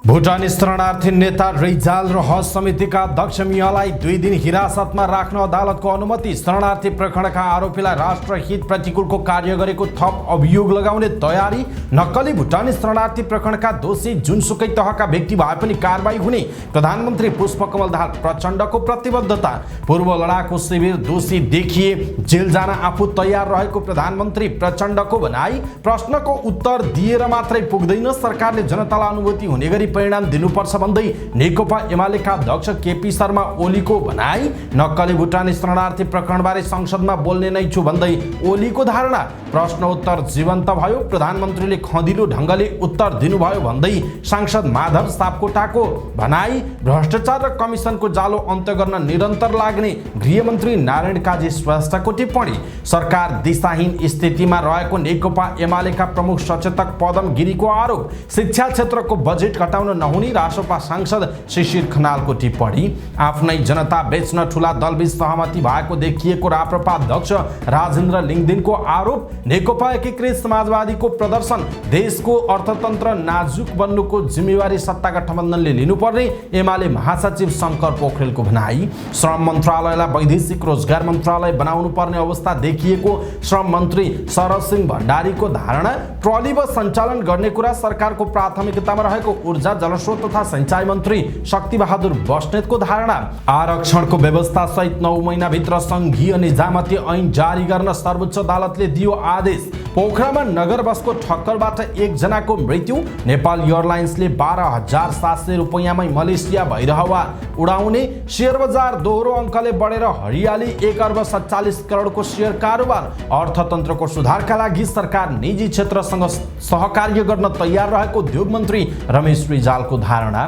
भुटानी शरणार्थी नेता रिजाल र हज समितिका अध्यक्ष मियालाई 2 दिन हिरासतमा राख्न अदालतको अनुमति। शरणार्थी प्रकरणका आरोपीलाई राष्ट्रहित प्रतिकूलको कार्य गरेको थप अभियोग लगाउने तयारी। नक्कली भुटानी शरणार्थी प्रकरणका दोषी जुनसुकै तहका व्यक्ति भए पनि कारबाही हुने प्रधानमन्त्री पुष्पकमल दाहाल प्रचण्डको प्रतिबद्धता। पूर्व लडाकु शिविर दोषी देखिए जेल जान आफू तयार रहेको प्रधानमन्त्री प्रचण्डको भनाई। प्रश्नको उत्तर दिएर मात्रै पुग्दैन, सरकारले जनतालाई अनुभूति हुने गरी परिणाम दिनुपर्छ भन्दै नेकपा एमालेका अध्यक्ष केपी शर्मा ओलीको भनाई। नक्कली भुटानी शरणार्थी प्रकरणबारे संसदमा बोल्ने नै छु भन्दै ओलीको धारणा। प्रश्न उत्तर जीवन्त भयो, प्रधानमन्त्रीले खँदिलो ढङ्गले उत्तर दिनुभयो भन्दै सांसद माधव सापकोटाको भनाई। भ्रष्टाचार र कमिसनको जालो अन्त्य गर्न निरन्तर लाग्ने गृहमन्त्री नारायण काजी श्रेष्ठको टिप्पणी। सरकार दिशाहीन स्थितिमा रहेको नेकपा एमालेका प्रमुख सचेतक पदम गिरीको आरोप। शिक्षा क्षेत्रको बजेट घटाउन नहुने रासोपा सांसद शिशिर खनालको टिप्पणी। आफ्नै जनता बेच्न ठूला दलबीच सहमति भएको देखिएको राप्रपा अध्यक्ष राजेन्द्र लिङदेनको आरोप। नेकपा एकीकृत समाजवादीको प्रदर्शन। देशको अर्थतन्त्र नाजुक बन्नुको जिम्मेवारी सत्ता गठबन्धनले लिनुपर्ने एमाले महासचिव शङ्कर पोखरेलको भनाई। श्रम मन्त्रालयलाई वैदेशिक रोजगार मन्त्रालय बनाउनु पर्ने अवस्था देखिएको श्रम मन्त्री शरद सिंह भण्डारीको धारणा। ट्रली बस सञ्चालन गर्ने कुरा सरकारको प्राथमिकतामा रहेको ऊर्जा जलस्रोत तथा सिंचाई मन्त्री शक्तिबहादुर बस्नेतको धारणा। आरक्षणको व्यवस्था सहित 9 महिनाभित्र संघीय निजामती ऐन जारी गर्न सर्वोच्च अदालतले दियो आदेश। पोखरामा नगर बसको ठक्करबाट 1 जनाको मृत्यु। नेपाल एयरलाइन्सले 12,700 रुपैयाँमै मलेसिया भइरहवा उडाउने। शेयर बजार दोहोरो अङ्कले बढेर हरियाली 1 अर्ब 47 करोडको शेयर कारोबार। अर्थतन्त्रको सुधारका लागि सरकार निजी क्षेत्रसँग सहकार्य गर्न तयार रहेको उद्योग मन्त्री रमेश रिजालको धारणा।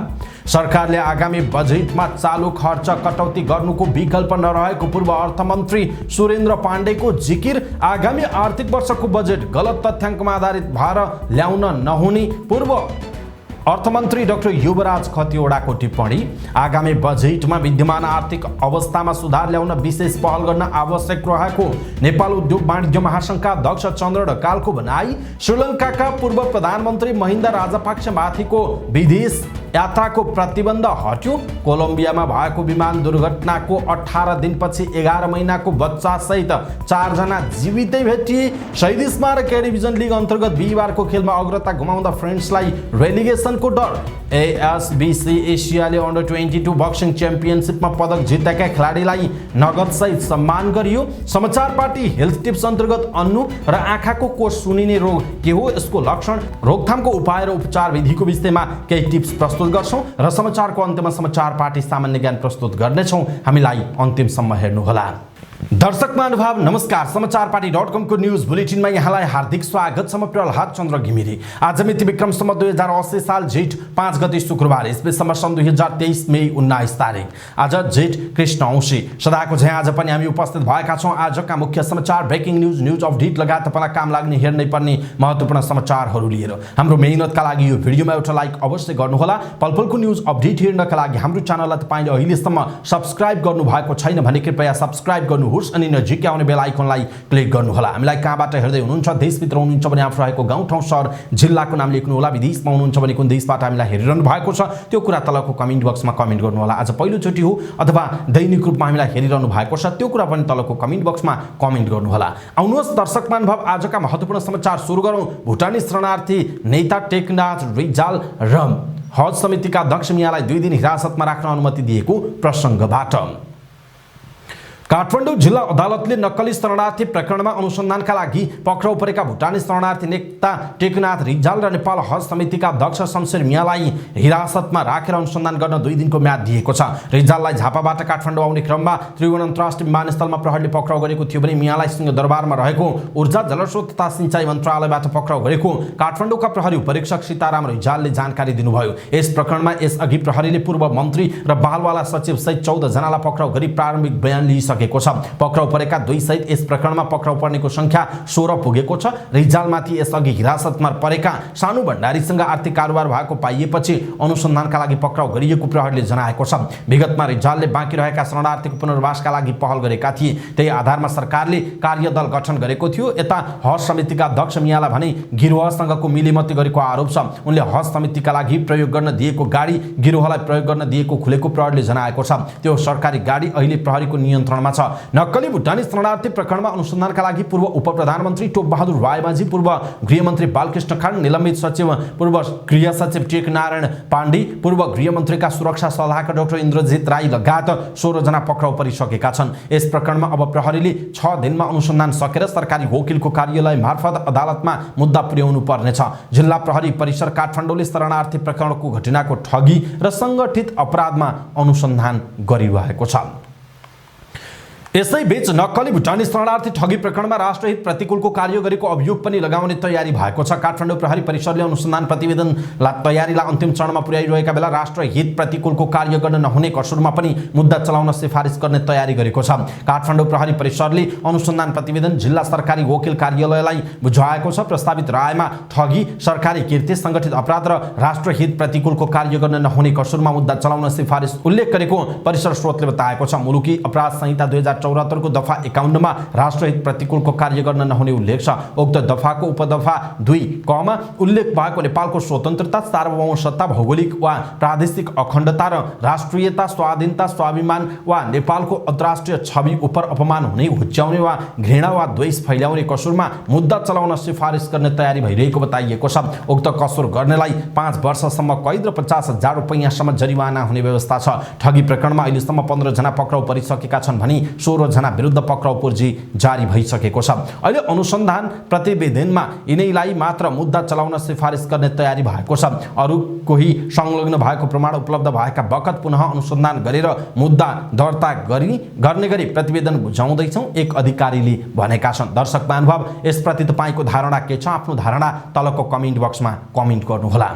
सरकारले आगामी बजेटमा चालु खर्च कटौती गर्नुको विकल्प नरहेको पूर्व अर्थमन्त्री सुरेन्द्र पाण्डेको जिकिर। आगामी आर्थिक वर्षको बजेट गलत तथ्याङ्कमा आधारित भएर ल्याउन नहुने पूर्व अर्थमन्त्री डाक्टर युवराज खतिवडाको टिप्पणी। आगामी बजेटमा विद्यमान आर्थिक अवस्थामा सुधार ल्याउन विशेष पहल गर्न आवश्यक रहेको नेपाल उद्योग वाणिज्य महासङ्घका अध्यक्ष चन्द्र ढकालको भनाई। श्रीलङ्काका पूर्व प्रधानमन्त्री महिन्दा राजपक्षमाथिको विदेश यात्राको प्रतिबन्ध हट्यो। कोलम्बियामा भएको विमान दुर्घटनाको 18 दिनपछि 11 महिनाको बच्चा सहित 4 जना जीवितै भेटिए। शहीद स्मारक ए डिभिजन लिग अन्तर्गत बिहिबारको खेलमा अग्रता गुमाउँदा फ्रेन्ड्सलाई रेलिगेसनको डर। एएसबीसी एसियाले अन्डर 22 बक्सिङ च्याम्पियनसिपमा पदक जितेका खेलाडीलाई नगद सहित सम्मान गरियो। समाचार पार्टी हेल्थ टिप्स अन्तर्गत अन्नु र आँखाको कोष सुनिने रोग के हो, यसको लक्षण, रोकथामको उपाय र उपचार विधिको विषयमा केही टिप्स प्रस्तुत गर्छौं र समाचारको अन्त्यमा समाचार पार्टी सामान्य ज्ञान प्रस्तुत गर्नेछौं। हामीलाई अन्तिमसम्म हेर्नुहोला। दर्शक महानुभाव नमस्कार। समाचार पार्टी.com को न्यूज बुलेटिनमा यहाँलाई हार्दिक स्वागत छ। म प्रहलाद चन्द्र घिमिरे। आज मिति विक्रम सम्म 2080 साल जेठ 5 गते शुक्रबार, इस्वीसम्म सन् 2023 मई 19 तारिक। आज जेठ कृष्ण औँसी। सदाको झैं आज पनि हामी उपस्थित भएका छौं आजका मुख्य समाचार, ब्रेकिङ न्यूज, न्यूज अपडेट लगायत तपाईलाई काम लाग्ने हेर्नै पर्ने महत्त्वपूर्ण समाचारहरू लिएर। हाम्रो मेहनतका लागि यो भिडियोमा एउटा लाइक अवश्य गर्नुहोला। पलपलको न्यूज अपडेट हेर्नका लागि हाम्रो च्यानललाई तपाईले अहिलेसम्म सब्स्क्राइब गर्नुभएको छैन भने कृपया सब्स्क्राइब गर्नुहोस् अनि नजिकै आउने बेल आइकनलाई क्लिक गर्नुहोला। हामीलाई कहाँबाट हेर्दै हुनुहुन्छ, देशभित्र हुनुहुन्छ भने आफू रहेको गाउँ ठाउँ सहर जिल्लाको नाम लेख्नुहोला। विदेशमा हुनुहुन्छ भने कुन देशबाट हामीलाई हेरिरहनु भएको छ त्यो कुरा तलको कमेन्ट बक्समा कमेन्ट गर्नुहोला। आज पहिलोचोटि हो अथवा दैनिक रूपमा हामीलाई हेरिरहनु भएको छ त्यो कुरा पनि तलको कमेन्ट बक्समा कमेन्ट गर्नुहोला। आउनुहोस् दर्शक महानुभाव, आजका महत्त्वपूर्ण समाचार सुरु गरौँ। भुटानी शरणार्थी नेता टेकनाथ रिजाल र हज समितिका अध्यक्ष मियालाई 2 दिन हिरासतमा राख्न अनुमति दिएको प्रसङ्गबाट। काठमाडौँ जिल्ला अदालतले नक्कली शरणार्थी प्रकरणमा अनुसन्धानका लागि पक्राउ परेका भुटानी शरणार्थी नेता टेकनाथ रिजाल र नेपाल हज समितिका अध्यक्ष शमशेर मियालाई हिरासतमा राखेर अनुसन्धान गर्न 2 दिनको म्याद दिएको छ। रिजाललाई झापाबाट काठमाडौँ आउने क्रममा त्रिभुवन अन्तर्राष्ट्रिय विमानस्थलमा प्रहरीले पक्राउ गरेको थियो भने मियालाई सिंहदरबारमा रहेको ऊर्जा जलस्रोत तथा सिंचाई मन्त्रालयबाट पक्राउ गरेको काठमाडौँका प्रहरी उपरीक्षक सीताराम रिजालले जानकारी दिनुभयो। यस प्रकरणमा यसअघि प्रहरीले पूर्व मन्त्री र बालवाला सचिव सहित 14 जनालाई पक्राउ गरी प्रारम्भिक बयान लिइसकेको सकेको छ। पक्राउ परेका 2 सहित यस प्रकरणमा पक्राउ पर्नेको संख्या 16 पुगेको छ। रिजालमाथि यसअघि हिरासतमा परेका सानु भण्डारीसँग आर्थिक कारोबार भएको पाइएपछि अनुसन्धानका लागि पक्राउ गरिएको प्रहरीले जनाएको छ। विगतमा रिजालले बाँकी रहेका शरणार्थीको पुनर्वासका लागि पहल गरेका थिए। त्यही आधारमा सरकारले कार्यदल गठन गरेको थियो। यता हज समितिका अध्यक्ष मियालाई भने गिरोहसँगको मिलेमती गरेको आरोप छ। उनले हज समितिका लागि प्रयोग गर्न दिएको गाडी गिरोहलाई प्रयोग गर्न दिएको खुलेको प्रहरीले जनाएको छ। त्यो सरकारी गाडी अहिले प्रहरीको नियन्त्रणमा छ। नक्कली भुटानी शरणार्थी प्रकरणमा अनुसन्धानका लागि पूर्व उपप्रधानमन्त्री टोपबहादुर रायमाझी, पूर्व गृहमन्त्री बालकृष्ण खाँड, निलम्बित सचिव पूर्व गृह सचिव टेकनारायण पाण्डे, पूर्व गृहमन्त्रीका सुरक्षा सल्लाहकार डाक्टर इन्द्रजित राई लगायत 16 जना पक्राउ परिसकेका छन्। यस प्रकरणमा अब प्रहरीले 6 दिनमा अनुसन्धान सकेर सरकारी वकिलको कार्यालय मार्फत अदालतमा मुद्दा पुर्याउनु पर्नेछ। जिल्ला प्रहरी परिसर काठमाडौँले शरणार्थी प्रकरणको घटनाको ठगी र संगठित अपराधमा अनुसन्धान गरिरहेको छ। यसैबीच नक्कली भुटानी शरणार्थी ठगी प्रकरणमा राष्ट्रहित प्रतिकूलको कार्य गरेको अभियोग पनि लगाउने तयारी भएको छ। काठमाडौँ प्रहरी परिसरले अनुसन्धान प्रतिवेदनलाई तयारीलाई अन्तिम चरणमा पुर्याइरहेका बेला राष्ट्रहित प्रतिकूलको कार्य गर्न नहुने कसुरमा पनि मुद्दा चलाउन सिफारिस गर्ने तयारी गरेको छ। काठमाडौँ प्रहरी परिसरले अनुसन्धान प्रतिवेदन जिल्ला सरकारी वकिल कार्यालयलाई बुझाएको छ। प्रस्तावित रायमा ठगी, सरकारी कीर्ति, संगठित अपराध र राष्ट्रहित प्रतिकूलको कार्य गर्न नहुने कसुरमा मुद्दा चलाउन सिफारिस उल्लेख गरेको परिसर स्रोतले बताएको छ। मुलुकी अपराध संहिता 2074 को दफा 51 मा राष्ट्रहित प्रतिकूलको कार्य गर्न नहुने उल्लेख छ। उक्त दफाको उपदफा 2 क मा उल्लेख भएको नेपालको स्वतन्त्रता, सार्वभौमसत्ता, भौगोलिक वा प्रादेशिक अखण्डता र राष्ट्रियता, स्वाधीनता, स्वाभिमान वा नेपालको अन्तर्राष्ट्रिय छवि उपर अपमान हुने, हुच्याउने वा घृणा वा द्वेष फैल्याउने कसुरमा मुद्दा चलाउन सिफारिस गर्ने तयारी भइरहेको बताइएको छ। उक्त कसुर गर्नेलाई 5 वर्षसम्म कैद र 50,000 रुपैयाँसम्म जरिवाना हुने व्यवस्था छ। ठगी प्रकरणमा अहिलेसम्म 15 जना पक्राउ परिसकेका छन् भने 16 जना विरुद्ध पक्राउ पूर्जी जारी भइसकेको छ। अहिले अनुसन्धान प्रतिवेदनमा यिनैलाई मात्र मुद्दा चलाउन सिफारिस गर्ने तयारी भएको छ। अरू कोही संलग्न भएको प्रमाण उपलब्ध भएका बखत पुनः अनुसन्धान गरेर मुद्दा दर्ता गर्ने गरी प्रतिवेदन बुझाउँदैछौँ, एक अधिकारीले भनेका छन्। दर्शक महानुभाव, यसप्रति तपाईँको धारणा के छ? आफ्नो धारणा तलको कमेन्ट बक्समा कमेन्ट गर्नुहोला।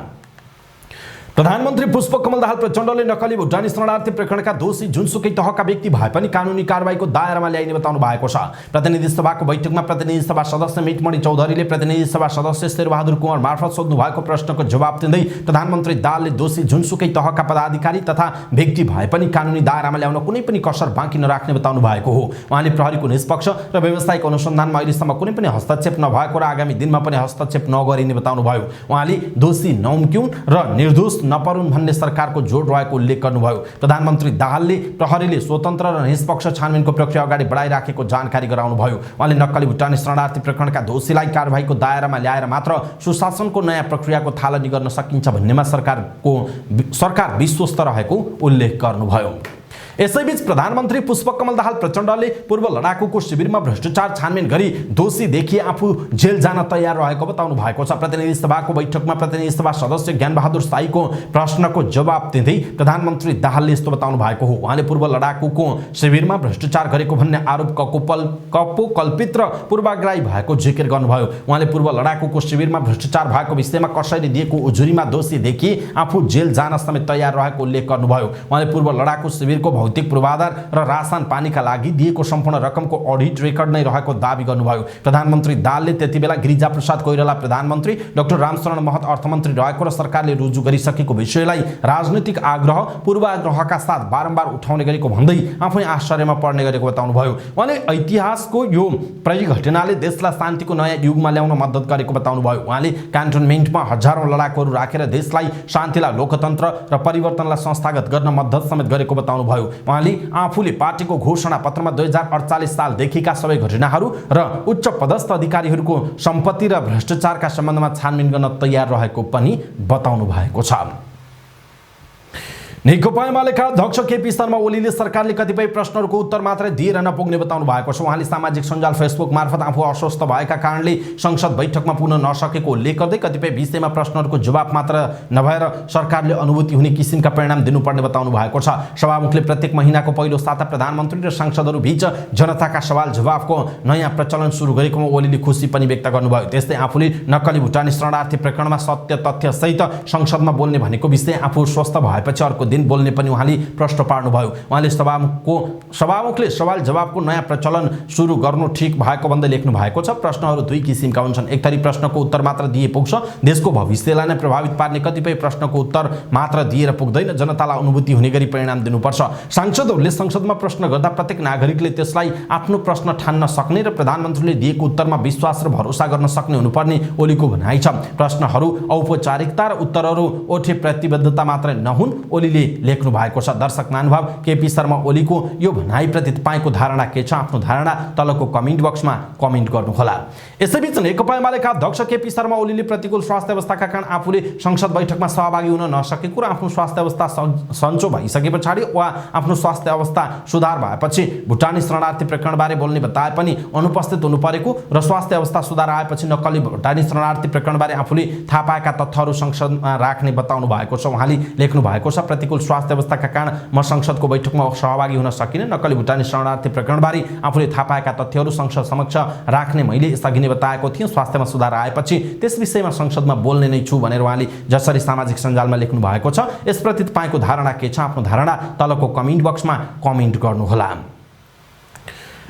प्रधानमन्त्री पुष्पकमल दाहाल प्रचण्डले नक्कली भुटानी शरणार्थी प्रकरणका दोषी जुनसुकै तहका व्यक्ति भए पनि कानुनी कारबाहीको दायरामा ल्याइने बताउनु भएको छ। प्रतिनिधि सभाको बैठकमा प्रतिनिधि सभा सदस्य मिटमणि चौधरीले प्रतिनिधि सभा सदस्य शेरबहादुर कुँवर मार्फत सोध्नु भएको प्रश्नको जवाब दिँदै प्रधानमन्त्री दाहालले दोषी जुनसुकै तहका पदाधिकारी तथा व्यक्ति भए पनि कानुनी दायरामा ल्याउन कुनै पनि कसर बाँकी नराख्ने बताउनु भएको हो। उहाँले प्रहरीको निष्पक्ष र व्यावसायिक अनुसन्धानमा अहिलेसम्म कुनै पनि हस्तक्षेप नभएको र आगामी दिनमा पनि हस्तक्षेप नगरिने बताउनुभयो। उहाँले दोषी नौम्क्युन् र निर्दोष नपरुन् भन्ने सरकारको जोड रहेको उल्लेख गर्नुभयो। प्रधानमन्त्री दाहालले प्रहरीले स्वतन्त्र र निष्पक्ष छानबिनको प्रक्रिया अगाडि बढाइराखेको जानकारी गराउनुभयो। उहाँले नक्कली भुटानी शरणार्थी प्रकरणका दोषीलाई कारबाहीको दायरामा ल्याएर मात्र सुशासनको नयाँ प्रक्रियाको थालनी गर्न सकिन्छ भन्नेमा सरकार विश्वस्त रहेको उल्लेख गर्नुभयो। यसैबीच प्रधानमन्त्री पुष्पकमल दाहाल प्रचण्डले पूर्व लडाकुको शिविरमा भ्रष्टाचार छानबिन गरी दोषी देखिए आफू जेल जान तयार रहेको बताउनु भएको छ। प्रतिनिधि सभाको बैठकमा प्रतिनिधि सभा सदस्य ज्ञानबहादुर साईको प्रश्नको जवाब दिँदै प्रधानमन्त्री दाहालले यस्तो बताउनु भएको हो। उहाँले पूर्व लडाकुको शिविरमा भ्रष्टाचार गरेको भन्ने आरोप कल्पित र पूर्वाग्रही भएको जिकिर गर्नुभयो। उहाँले पूर्व लडाकुको शिविरमा भ्रष्टाचार भएको विषयमा कसैले दिएको उजुरीमा दोषी देखिए आफू जेल जान समेत तयार रहेको उल्लेख गर्नुभयो। उहाँले पूर्व लडाकु शिविरको भौतिक पूर्वाधार र रासन पानीका लागि दिएको सम्पूर्ण रकमको अडिट रेकर्ड नै रहेको दावी गर्नुभयो। प्रधानमन्त्री दाहालले त्यति बेला गिरिजाप्रसाद कोइराला प्रधानमन्त्री, डाक्टर रामशरण महत अर्थमन्त्री रहेको र सरकारले रुजु गरिसकेको विषयलाई राजनीतिक आग्रह पूर्वाग्रहका साथ बारम्बार उठाउने गरेको भन्दै आफै आश्चर्यमा पर्ने गरेको बताउनुभयो। उहाँले ऐतिहासको यो परिघटनाले देशलाई शान्तिको नयाँ युगमा ल्याउन मद्दत गरेको बताउनुभयो। उहाँले क्यान्टोनमेन्टमा हजारौं लडाकुहरू राखेर देशलाई शान्तिलाई, लोकतन्त्र र परिवर्तनलाई संस्थागत गर्न मद्दत समेत गरेको बताउनुभयो। उहाँले आफूले पार्टीको घोषणा पत्रमा 2048 सालदेखिका सबै घटनाहरू र उच्च पदस्थ अधिकारीहरूको सम्पत्ति र भ्रष्टाचारका सम्बन्धमा छानबिन गर्न तयार रहेको पनि बताउनु भएको छ। नेकपा एमालेका अध्यक्ष केपी शर्मा ओलीले सरकारले कतिपय प्रश्नहरूको उत्तर मात्रै दिएर नपुग्ने बताउनु भएको छ। उहाँले सामाजिक सञ्जाल फेसबुक मार्फत आफू अस्वस्थ भएका कारणले संसद बैठकमा पुग्न नसकेको उल्लेख गर्दै कतिपय विषयमा प्रश्नहरूको जवाब मात्र नभएर सरकारले अनुभूति हुने किसिमका परिणाम दिनुपर्ने बताउनु भएको छ। सभामुखले प्रत्येक महिनाको पहिलो साता प्रधानमन्त्री र सांसदहरू बीच जनताका सवाल जवाफको नयाँ प्रचलन सुरु गरेकोमा ओलीले खुसी पनि व्यक्त गर्नुभयो। त्यस्तै आफूले नक्कली भुटानी शरणार्थी प्रकरणमा सत्य तथ्य सहित संसदमा बोल्ने भनेको विषय आफू स्वस्थ भएपछि अर्को दिन बोल्ने पनि उहाँले प्रश्न पार्नुभयो। उहाँले सभामुखले सवाल जवाफको नयाँ प्रचलन सुरु गर्नु ठिक भएको भन्दै लेख्नु भएको छ। प्रश्नहरू दुई किसिमका हुन्छन्। एक थरी प्रश्नको उत्तर मात्र दिए पुग्छ, देशको भविष्यलाई नै प्रभावित पार्ने कतिपय प्रश्नको उत्तर मात्र दिएर पुग्दैन, जनतालाई अनुभूति हुने गरी परिणाम दिनुपर्छ। सांसदहरूले संसदमा प्रश्न गर्दा प्रत्येक नागरिकले त्यसलाई आफ्नो प्रश्न ठान्न सक्ने र प्रधानमन्त्रीले दिएको उत्तरमा विश्वास र भरोसा गर्न सक्ने हुनुपर्ने ओलीको भनाइ छ। प्रश्नहरू औपचारिकता र उत्तरहरू ओठे प्रतिबद्धता मात्र नहुन्, ओलीले लेख्नु भएको छ। दर्शक महानुभाव, केपी शर्मा ओलीको यो भनाइप्रति तपाईँको धारणा के छ? आफ्नो धारणा तलको कमेन्ट बक्समा कमेन्ट गर्नुहोला। यसैबीच नेकपा एमालेका अध्यक्ष केपी शर्मा ओलीले प्रतिकूल स्वास्थ्य अवस्थाका कारण आफूले संसद बैठकमा सहभागी हुन नसकेको र आफ्नो स्वास्थ्य अवस्था सन्चो भइसके पछाडि वा आफ्नो स्वास्थ्य अवस्था सुधार भएपछि भुटानी शरणार्थी प्रकरणबारे बोल्ने बताए पनि अनुपस्थित हुनु परेको र स्वास्थ्य अवस्था सुधार आएपछि नक्कली भुटानी शरणार्थी प्रकरणबारे आफूले थाहा पाएका तथ्यहरू संसदमा राख्ने बताउनु भएको छ। उहाँले लेख्नु भएको छ, प्रतिकूल स्वास्थ्य अवस्थाका कारण म संसदको बैठकमा सहभागी हुन सकिनँ। नक्कली भुटानी शरणार्थी प्रकरणबारे आफूले थाहा पाएका तथ्यहरू संसद समक्ष राख्ने मैले यसअघि नै बताएको थिएँ। स्वास्थ्यमा सुधार आएपछि त्यस विषयमा संसदमा बोल्ने नै छु भनेर उहाँले जसरी सामाजिक सञ्जालमा लेख्नु भएको छ। यसप्रति तपाईँको धारणा के छ? आफ्नो धारणा तलको कमेन्ट बक्समा कमेन्ट गर्नुहोला।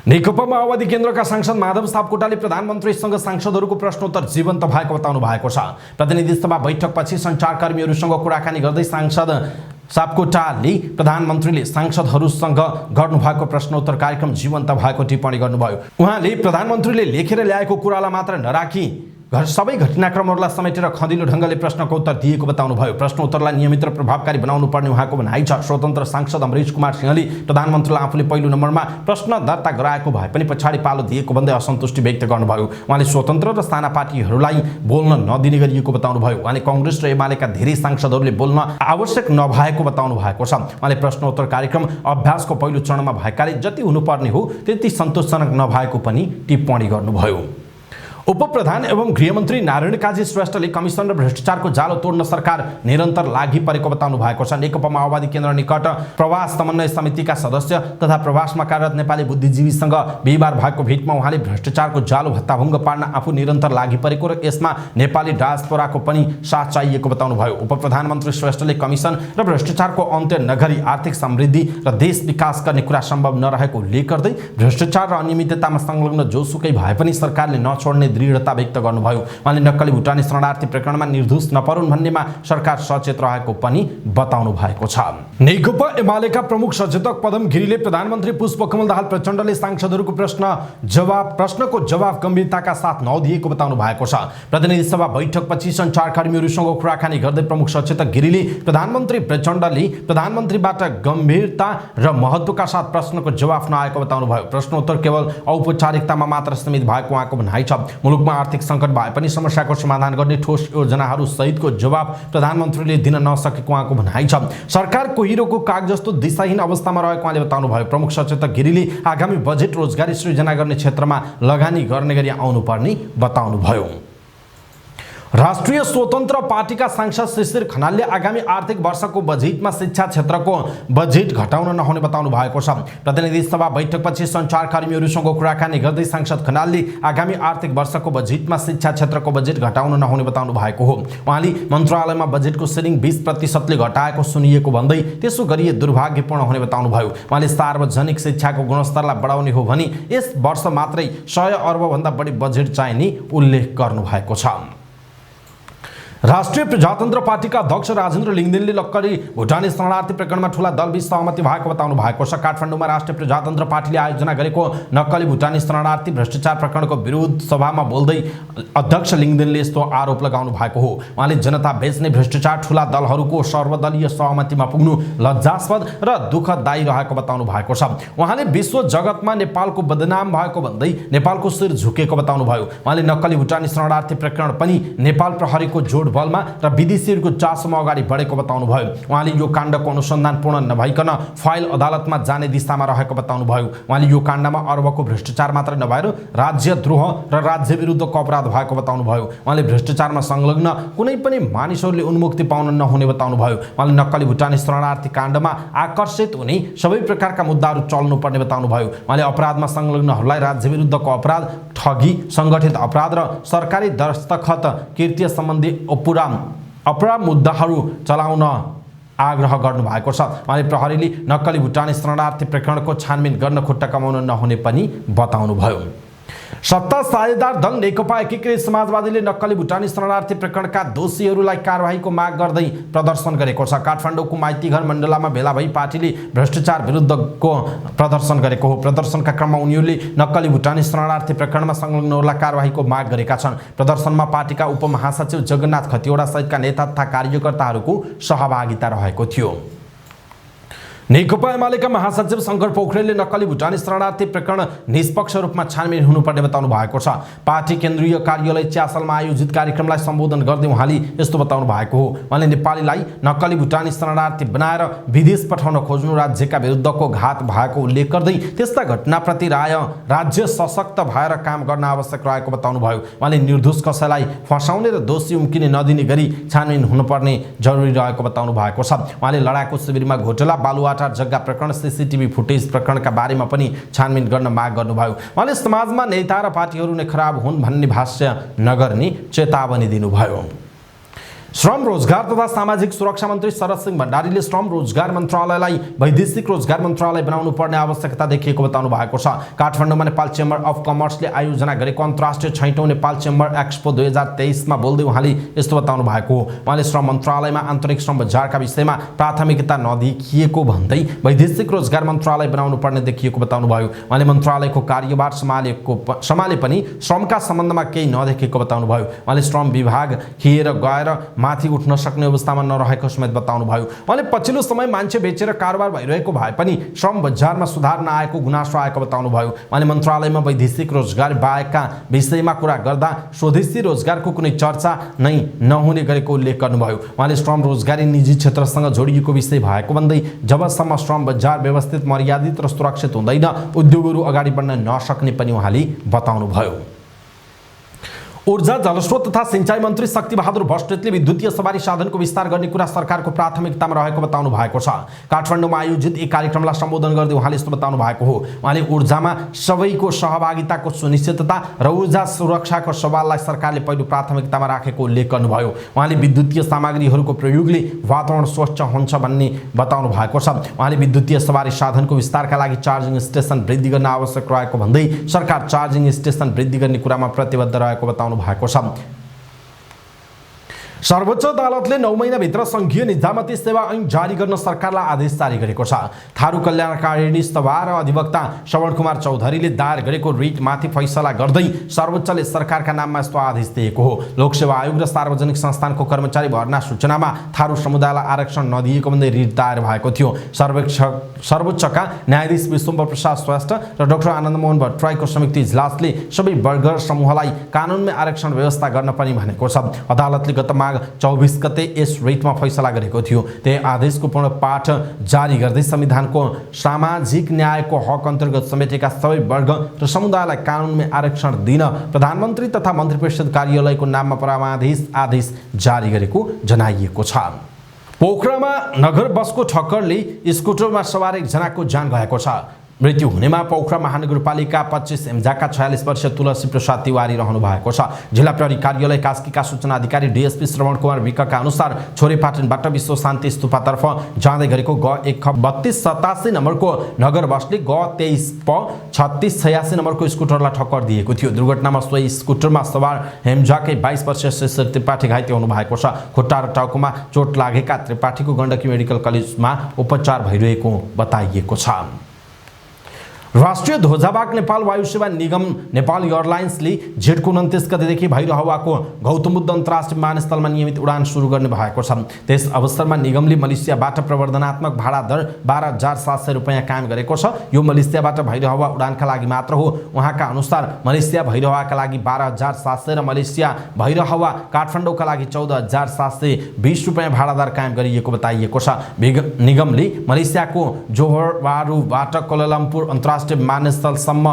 नेकपा माओवादी केन्द्रका सांसद माधव सापकोटाले प्रधानमन्त्रीसँग सांसदहरूको प्रश्नोत्तर जीवन्त भएको बताउनु भएको छ। प्रतिनिधि सभा बैठकपछि सञ्चारकर्मीहरूसँग कुराकानी गर्दै सांसद सापकोटाले प्रधानमन्त्रीले सांसदहरूसँग गर्नुभएको प्रश्नोत्तर कार्यक्रम जीवन्त भएको टिप्पणी गर्नुभयो। उहाँले प्रधानमन्त्रीले लेखेर ल्याएको कुरालाई मात्र नराखी सबै घटनाक्रमहरूलाई समेटेर खँदिलो ढङ्गले प्रश्नको उत्तर दिएको बताउनुभयो। प्रश्नोत्तरलाई नियमित र प्रभावकारी बनाउनु पर्ने उहाँको भनाइ छ। स्वतन्त्र सांसद अमरेश कुमार सिंहले प्रधानमन्त्रीलाई आफूले पहिलो नम्बरमा प्रश्न दर्ता गराएको भए पनि पछाडि पालो दिएको भन्दै असन्तुष्टि व्यक्त गर्नुभयो। उहाँले स्वतन्त्र र साना पार्टीहरूलाई बोल्न नदिने गरिएको बताउनुभयो। उहाँले कांग्रेस र एमालेका धेरै सांसदहरूले बोल्न आवश्यक नभएको बताउनु भएको छ। उहाँले प्रश्नोत्तर कार्यक्रम अभ्यासको पहिलो चरणमा भएकाले जति हुनुपर्ने हो त्यति सन्तोषजनक नभएको पनि टिप्पणी गर्नुभयो। उपप्रधान एवं गृहमन्त्री नारायण काजी श्रेष्ठले कमिसन र भ्रष्टाचारको जालो तोड्न सरकार निरन्तर लागि परेको बताउनु भएको छ। नेकपा माओवादी केन्द्र निकट प्रवास समन्वय समितिका सदस्य तथा प्रवासमा कार्यरत नेपाली बुद्धिजीवीसँग बिहिबार भएको भेटमा उहाँले भ्रष्टाचारको जालो भत्ताभङ्ग पार्न आफू निरन्तर लागि परेको र यसमा नेपाली डायस्पोराको पनि साथ चाहिएको बताउनुभयो। उपप्रधानमन्त्री श्रेष्ठले कमिसन र भ्रष्टाचारको अन्त्य नगरी आर्थिक समृद्धि र देश विकास गर्ने कुरा सम्भव नरहेको उल्लेख गर्दै भ्रष्टाचार र अनियमिततामा संलग्न जोसुकै भए पनि सरकारले नछोड्ने दृढता व्यक्त गर्नुभयो। उहाँले नक्कली भुटानी शरणार्थी प्रकरणमा निर्दोष नपरुन् भन्नेमा सरकार सचेत रहेको पनि बताउनु भएको छ। नेकपा एमालेका प्रमुख सचेतक पदम गिरीले प्रधानमन्त्री पुष्पकमल दाहाल प्रचण्डले सांसदहरूको प्रश्नको जवाफ गम्भीरताका साथ नदिएको बताउनु भएको छ। प्रतिनिधि सभा बैठकपछि सञ्चारकर्मीहरूसँग कुराकानी गर्दै प्रमुख सचेतक गिरीले प्रधानमन्त्री प्रचण्डले प्रधानमन्त्रीबाट गम्भीरता र महत्त्वका साथ प्रश्नको जवाफ नआएको बताउनुभयो। प्रश्नोत्तर केवल औपचारिकतामा मात्र सीमित भएको उहाँको भनाइ छ। मुलुकमा आर्थिक सङ्कट भए पनि समस्याको समाधान गर्ने ठोस योजनाहरू सहितको जवाब प्रधानमन्त्रीले दिन नसकेको उहाँको भनाइ छ। सरकार कोहिरोको काग जस्तो दिशाहीन अवस्थामा रहेको उहाँले बताउनुभयो। प्रमुख सचेतक गिरीले आगामी बजेट रोजगारी सृजना गर्ने क्षेत्रमा लगानी गर्ने गरी आउनुपर्ने बताउनुभयो। राष्ट्रिय स्वतन्त्र पार्टीका सांसद शिशिर खनालले आगामी आर्थिक वर्षको बजेटमा शिक्षा क्षेत्रको बजेट घटाउन नहुने बताउनु भएको छ। प्रतिनिधि सभा बैठकपछि सञ्चारकर्मीहरूसँग कुराकानी गर्दै सांसद खनालले आगामी आर्थिक वर्षको बजेटमा शिक्षा क्षेत्रको बजेट घटाउन नहुने बताउनु भएको हो। उहाँले मन्त्रालयमा बजेटको सिलिङ 20% घटाएको सुनिएको भन्दै त्यसो गरिए दुर्भाग्यपूर्ण हुने बताउनुभयो। उहाँले सार्वजनिक शिक्षाको गुणस्तरलाई बढाउने हो भने यस वर्ष मात्रै 100 अर्बभन्दा बढी बजेट चाहिने उल्लेख गर्नुभएको छ। राष्ट्रिय प्रजातन्त्र पार्टीका अध्यक्ष राजेन्द्र लिङ्गदेनले लक्करी भुटानी शरणार्थी प्रकरणमा ठूला दलबीच सहमति भएको बताउनु भएको छ। काठमाडौँमा राष्ट्रिय प्रजातन्त्र पार्टीले आयोजना गरेको नक्कली भुटानी शरणार्थी भ्रष्टाचार प्रकरणको विरोध सभामा बोल्दै अध्यक्ष लिङ्गदेनले यस्तो आरोप लगाउनु भएको हो। उहाँले जनता बेच्ने भ्रष्टाचार ठूला दलहरूको सर्वदलीय सहमतिमा पुग्नु लज्जास्पद र दुःखदायी रहेको बताउनु भएको छ। उहाँले विश्व जगतमा नेपालको बदनाम भएको भन्दै नेपालको शिर झुकेको बताउनुभयो। उहाँले नक्कली भुटानी शरणार्थी प्रकरण पनि नेपाल प्रहरीको जोड बलमा र विदेशीहरूको चासोमा अगाडि बढेको बताउनुभयो। उहाँले यो काण्डको अनुसन्धान पूर्ण नभइकन फाइल अदालतमा जाने दिशामा रहेको बताउनुभयो। उहाँले यो काण्डमा अर्बको भ्रष्टाचार मात्र नभएर राज्यद्रोह र राज्य विरुद्धको अपराध भएको बताउनुभयो। उहाँले भ्रष्टाचारमा संलग्न कुनै पनि मानिसहरूले उन्मुक्ति पाउन नहुने बताउनुभयो। उहाँले नक्कली भुटानी शरणार्थी काण्डमा आकर्षित हुने सबै प्रकारका मुद्दाहरू चल्नुपर्ने बताउनुभयो। उहाँले अपराधमा संलग्नहरूलाई राज्य विरुद्धको अपराध, ठगी, सङ्गठित अपराध र सरकारी दस्तखत कृत्य सम्बन्धी अपराध मुद्दाहरू चलाउन आग्रह गर्नुभएको छ। उहाँले प्रहरीले नक्कली भुटानी शरणार्थी प्रकरणको छानबिन गर्न खुट्टा कमाउन नहुने पनि बताउनुभयो। सत्ता साझेदार दल नेकपा एकीकृत समाजवादीले नक्कली भुटानी शरणार्थी प्रकरणका दोषीहरूलाई कारबाहीको माग गर्दै प्रदर्शन गरेको छ। काठमाडौँको माइतीघर मण्डलामा भेला भई पार्टीले भ्रष्टाचार विरुद्धको प्रदर्शन गरेको हो। प्रदर्शनका क्रममा उनीहरूले नक्कली भुटानी शरणार्थी प्रकरणमा संलग्नहरूलाई कारबाहीको माग गरेका छन्। प्रदर्शनमा पार्टीका उपमहासचिव जगन्नाथ खतिवडा सहितका नेता तथा कार्यकर्ताहरूको सहभागिता रहेको थियो। नेकपा एमालेका महासचिव शंकर पोखरेलले नक्कली भुटानी शरणार्थी प्रकरण निष्पक्ष रूपमा छानबिन हुनुपर्ने बताउनु भएको छ। पार्टी केन्द्रीय कार्यालय च्यासलमा आयोजित कार्यक्रमलाई सम्बोधन गर्दै उहाँले यस्तो बताउनु भएको हो। उहाँले नेपालीलाई नक्कली भुटानी शरणार्थी बनाएर विदेश पठाउन खोज्नु राज्यका विरुद्धको घात भएको उल्लेख गर्दै त्यस्ता घटनाप्रति राज्य सशक्त भएर काम गर्न आवश्यक रहेको बताउनु भयो। उहाँले निर्दोष कसैलाई फसाउने र दोषी उम्किने नदिने गरी छानबिन हुनुपर्ने जरुरी रहेको बताउनु भएको छ। उहाँले लडाकु शिविरमा घोटाला बालुवा जग्गा प्रकरण सीसीटीभी फुटेज प्रकरणका बारेमा पनि छानबिन गर्न माग गर्नुभयो। उहाँले समाजमा नेता र पार्टीहरू नै खराब हुन् भन्ने भाष्य नगर्ने चेतावनी दिनुभयो। श्रम रोजगार तथा सामाजिक सुरक्षा मन्त्री शरद सिंह भण्डारीले श्रम रोजगार मन्त्रालयलाई वैदेशिक रोजगार मन्त्रालय बनाउनु पर्ने आवश्यकता देखिएको बताउनु भएको छ। काठमाडौँमा नेपाल चेम्बर अफ कमर्सले आयोजना गरेको अन्तर्राष्ट्रिय 6औं नेपाल चेम्बर एक्सपो 2023 मा बोल्दै उहाँले यस्तो बताउनु भएको हो। उहाँले श्रम मन्त्रालयमा आन्तरिक श्रम बजारका विषयमा प्राथमिकता नदेखिएको भन्दै वैदेशिक रोजगार मन्त्रालय बनाउनु पर्ने देखिएको बताउनु भयो। उहाँले मन्त्रालयको कार्यभार सम्हाले पनि श्रमका सम्बन्धमा केही नदेखेको बताउनु भयो। उहाँले श्रम विभाग खिएर गएर माथि उठ्न सक्ने अवस्थामा नरहेको समेत बताउनु भयो। उहाँले पछिल्लो समय मान्छे बेचेर कारोबार भइरहेको भए पनि श्रम बजारमा सुधार नआएको गुनासो आएको बताउनु भयो। उहाँले मन्त्रालयमा वैदेशिक रोजगार बाहेकका विषयमा कुरा गर्दा स्वदेशी रोजगारको कुनै चर्चा नै नहुने गरेको उल्लेख गर्नुभयो। उहाँले श्रम रोजगारी निजी क्षेत्रसँग जोडिएको विषय भएको भन्दै जबसम्म श्रम बजार व्यवस्थित मर्यादित र सुरक्षित हुँदैन उद्योगहरू अगाडि बढ्न नसक्ने पनि उहाँले बताउनु भयो। ऊर्जा जलस्रोत तथा सिंचाई मन्त्री शक्तिबहादुर बस्नेतले विद्युतीय सवारी साधनको विस्तार गर्ने कुरा सरकारको प्राथमिकतामा रहेको बताउनु भएको छ। काठमाडौँमा आयोजित एक कार्यक्रमलाई सम्बोधन गर्दै उहाँले यस्तो बताउनु भएको हो। उहाँले ऊर्जामा सबैको सहभागिताको सुनिश्चितता र ऊर्जा सुरक्षाको सवाललाई सरकारले पहिलो प्राथमिकतामा राखेको उल्लेख गर्नुभयो। उहाँले विद्युतीय सामग्रीहरूको प्रयोगले वातावरण स्वच्छ हुन्छ भन्ने बताउनु भएको छ। उहाँले विद्युतीय सवारी साधनको विस्तारका लागि चार्जिङ स्टेसन वृद्धि गर्न आवश्यक रहेको भन्दै सरकार चार्जिङ स्टेसन वृद्धि गर्ने कुरामा प्रतिबद्ध रहेको बताउनु भएको छ। सर्वोच्च अदालतले 9 महिनाभित्र संघीय निजामती सेवा ऐन जारी गर्न सरकारलाई आदेश जारी गरेको छ। थारू कल्याणकारिणी सभा र अधिवक्ता श्रवण कुमार चौधरीले दायर गरेको रिटमाथि फैसला गर्दै सर्वोच्चले सरकारका नाममा यस्तो आदेश दिएको हो। लोकसेवा आयोग र सार्वजनिक संस्थानको कर्मचारी भर्ना सूचनामा थारू समुदायलाई आरक्षण नदिएको भन्दै रिट दायर भएको थियो। सर्वोच्चका न्यायाधीश विश्वम्भर प्रसाद श्रेष्ठ र डाक्टर आनन्दमोहन भट्टराईको संयुक्त इजलासले सबै वर्ग र समूहलाई कानुनमै आरक्षण व्यवस्था गर्न पनि भनेको छ। अदालतले गत माघ 24 गते यस रिटमा फैसला गरेको थियो। त्यही आदेशको पूर्ण पाठ जारी गर्दै संविधानको सामाजिक न्यायको हक अन्तर्गत समेटेका सबै वर्ग र समुदायलाई कानुनमै आरक्षण दिन प्रधानमन्त्री तथा मन्त्री परिषद कार्यालयको नाममा परमादेश आदेश जारी गरेको जनाइएको छ। पोखरामा नगर बसको ठक्करले स्कुटरमा सवार एकजनाको ज्यान गएको छ। मृत्यु हुनेमा पोखरा महानगरपालिका 25 एम्जाका 46 वर्षीय तुलसी प्रसाद तिवारी रहनु भएको छ। जिल्ला प्रहरी कार्यालय कास्कीका सूचना अधिकारी डीएसपी श्रवण कुमार विकका अनुसार छोरेपाटनबाट विश्व शान्ति स्तूपतर्फ जाँदै गरेको ग 13287 नम्बरको नगर बसले ग 23 3686 नम्बरको स्कुटरलाई ठक्कर दिएको थियो। दुर्घटनामा सोही स्कुटरमा सवार हेम्जाकै 22 वर्षीय शिशिर त्रिपाठी घाइते हुनु भएको छ। खुट्टा र टाउकोमा चोट लागेका त्रिपाठीको गण्डकी मेडिकल कलेजमा उपचार भइरहेको बताइएको छ। राष्ट्रिय ध्वजावाहक नेपाल वायुसेवा निगम नेपाल एयरलाइन्सले जेठको 29 गतेदेखि भैरहवाको गौतम बुद्ध अन्तर्राष्ट्रिय विमानस्थलमा नियमित उडान सुरु गर्ने भएको छ। त्यस अवसरमा निगमले मलेसियाबाट प्रवर्धनात्मक भाडा दर 12,700 रुपैयाँ कायम गरेको छ। यो मलेसियाबाट भैरहवा उडानका लागि मात्र हो। उहाँका अनुसार मलेसिया भैरहवाका लागि 12,700 र मलेसिया भैरहवा काठमाडौँका लागि 14,720 रुपैयाँ भाडा दर कायम गरिएको बताइएको छ। निगमले मलेसियाको जोहोर बारुबाट कोलालम्पुर अन्तर्राष्ट्रिय विमानस्थलसम्म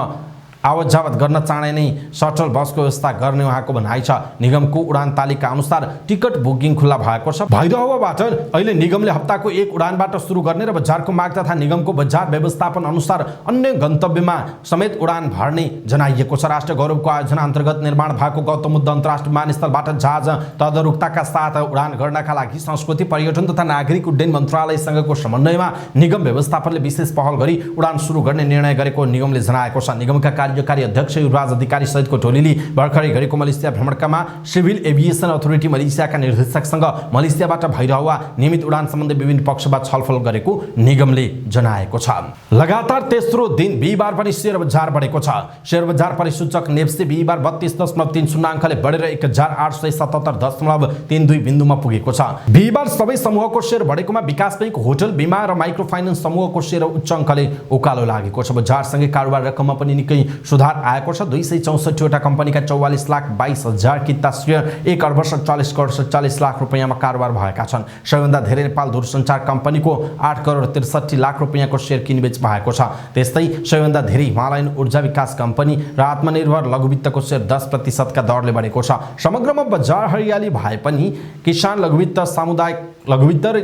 आवत जावत गर्न चाँडै नै सटल बसको व्यवस्था गर्ने उहाँको भनाइ छ। निगमको उडान तालिका अनुसार टिकट बुकिङ खुल्ला भएको छ। भैरहवाबाट अहिले निगमले हप्ताको 1 उडानबाट सुरु गर्ने र बजारको माग तथा निगमको बजार व्यवस्थापन अनुसार अन्य गन्तव्यमा समेत उडान भर्ने जनाइएको छ। राष्ट्रिय गौरवको आयोजना अन्तर्गत निर्माण भएको गौतम बुद्ध अन्तर्राष्ट्रिय विमानस्थलबाट जहाज तदारुकताका साथ उडान गर्नका लागि संस्कृति पर्यटन तथा नागरिक उड्डयन मन्त्रालयसँगको समन्वयमा निगम व्यवस्थापनले विशेष पहल गरी उडान सुरु गर्ने निर्णय गरेको निगमले जनाएको छ। निगमका कार्यकारी अध्यक्ष युवराज अधिकारी सहितको टोलीले भर्खरै गरेको मलेसिया भ्रमणकामा सिभिल एभिएसन अथोरिटी मलेसियाका निर्देशकसँग मलेसियाबाट भइरहवा नियमित उडान सम्बन्धी विभिन्न पक्षमा छलफल गरेको निगमले जनाएको छ। लगातार तेस्रो दिन बिहीबार पनि शेयर बजार बढेको छ। शेयर बजार परिसूचक नेप्से बिहीबार 32.30 अङ्कले बढेर 1877.32 बिन्दुमा पुगेको छ। बिहीबार सबै समूहको शेयर बढेकोमा विकास बैंक, होटल, बीमा र माइक्रो फाइनान्स समूहको शेयर उच्च अङ्कले उकालो लागेको छ। बजारसँगै कारोबार रकममा पनि निकै सुधार आएको छ। 264 वटा कम्पनीका 44,22,000 किता शेयर 1,47,47,00,000 रुपैयाँमा कारोबार भएका छन्। सबैभन्दा धेरै नेपाल दूरसञ्चार कम्पनीको 8,63,00,000 रुपैयाँको शेयर किनबेच भएको छ। त्यस्तै सबैभन्दा धेरै हिमालयन ऊर्जा विकास कम्पनी र आत्मनिर्भर लघुवित्तको शेयर 10% का दरले बढेको छ। समग्रमा बजार हरियाली भए पनि किसान लघुवित्त, सामुदायिक लघुवित्त र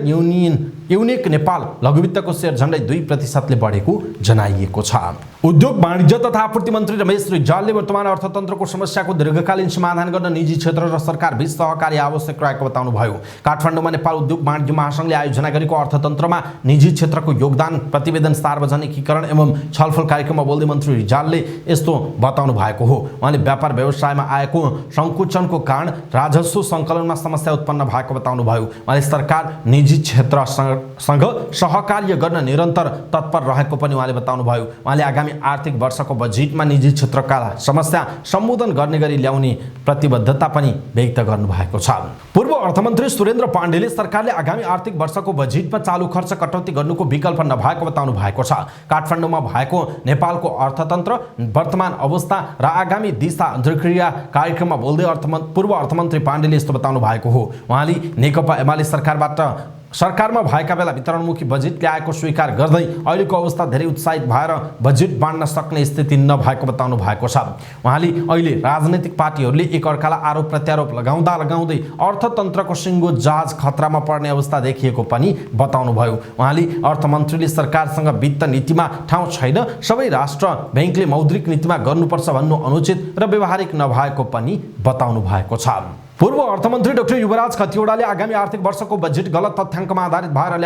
युनिक नेपाल लघुवित्तको शेयर झन्डै 2% ले बढेको जनाइएको छ। उद्योग वाणिज्य तथा आपूर्ति मन्त्री रमेश रिजालले वर्तमान अर्थतन्त्रको समस्याको दीर्घकालीन समाधान गर्न निजी क्षेत्र र सरकार बीच सहकारी आवश्यक रहेको बताउनुभयो। काठमाडौँमा नेपाल उद्योग वाणिज्य महासंघले आयोजना गरेको अर्थतन्त्रमा निजी क्षेत्रको योगदान प्रतिवेदन सार्वजनिकीकरण एवं छलफल कार्यक्रममा बोल्दै मन्त्री रिजालले यस्तो बताउनु भएको हो। उहाँले व्यापार व्यवसायमा आएको संकुचनको कारण राजस्व सङ्कलनमा समस्या उत्पन्न भएको बताउनुभयो। उहाँले सरकार निजी क्षेत्रसँग सहकार्य गर्न निरन्तर तत्पर रहेको पनि उहाँले बताउनुभयो। उहाँले आगामी आर्थिक वर्षको बजेटमा निजी क्षेत्रका समस्या सम्बोधन गर्ने गरी ल्याउने प्रतिबद्धता पनि व्यक्त गर्नुभएको छ। पूर्व अर्थमन्त्री सुरेन्द्र पाण्डेले सरकारले आगामी आर्थिक वर्षको बजेटमा चालू खर्च कटौती गर्नुको विकल्प नभएको बताउनु भएको छ। काठमाडौँमा भएको नेपालको अर्थतन्त्र वर्तमान अवस्था र आगामी दिशा अन्तर्क्रिया कार्यक्रममा बोल्दै पूर्व अर्थमन्त्री पाण्डेले यस्तो बताउनु भएको हो। उहाँले नेकपा एमाले सरकारमा भएका बेला वितरणमुखी बजेट ल्याएको स्वीकार गर्दै अहिलेको अवस्था धेरै उत्साहित भएर बजेट बाँड्न सक्ने स्थिति नभएको बताउनु भएको छ। उहाँले अहिले राजनैतिक पार्टीहरूले एकअर्कालाई आरोप प्रत्यारोप लगाउँदै अर्थतन्त्रको सिङ्गो जहाज खतरामा पर्ने अवस्था देखिएको पनि बताउनुभयो। उहाँले अर्थमन्त्रीले सरकारसँग वित्त नीतिमा ठाउँ छैन, सबै राष्ट्र बैंकले मौद्रिक नीतिमा गर्नुपर्छ भन्नु अनुचित र व्यवहारिक नभएको पनि बताउनु भएको छ। पूर्व अर्थमन्त्री डाक्टर युवराज खतिवडाले आगामी आर्थिक वर्षको बजेट गलत तथ्याङ्कमा आधारित भएर